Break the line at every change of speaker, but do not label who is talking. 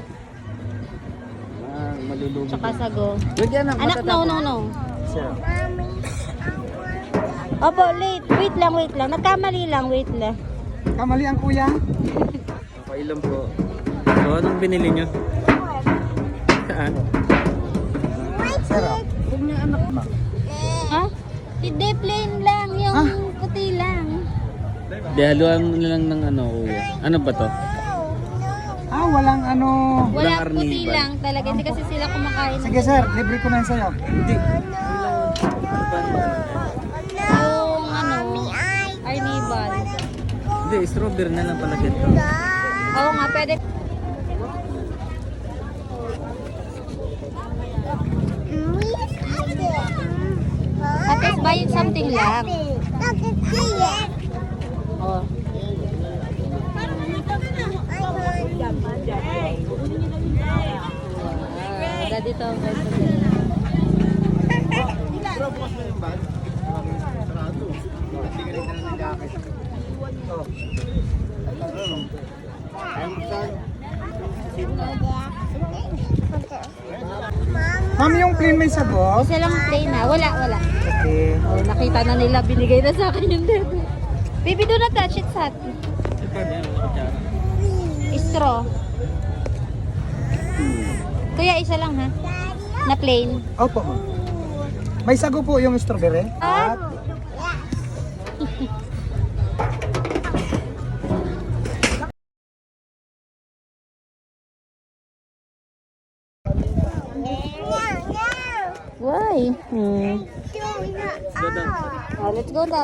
po.
Malulugi.
Tsaka sago.
Bigyan ng
Anak, no.
Sir.
Opo, late. Wait lang. Nagkamali lang, wait lang.
Kamali ang kuya.
Pakailan po. So, anong binili nyo? Saan?
Sir.
Ha? Hindi, plain lang. Yung puti lang.
Di, haluan mo na lang ng ano, kuya. Ano ba to?
Walang ano.
Wala,
Walang
puti
arnibal.
lang talaga. Hindi kasi sila kumakain.
Sige sir, libre ko na yun sa'yo.
Hindi.
Yung arnibal.
Hindi, strawberry na lang pala dito.
Oo nga, pwede. At least buy something lang. Oh. Wala dito ang
Ma'am, yung plain may sago?
isa lang plain na. Wala.
Okay.
Oh, nakita na nila, binigay na sa akin yung debe. Baby, do not touch it, Sat. Straw. Kuya, isa lang ha? Na plain.
Opo ma'am. May sago po yung strawberry.
Ah? Why? Oh, let's go down.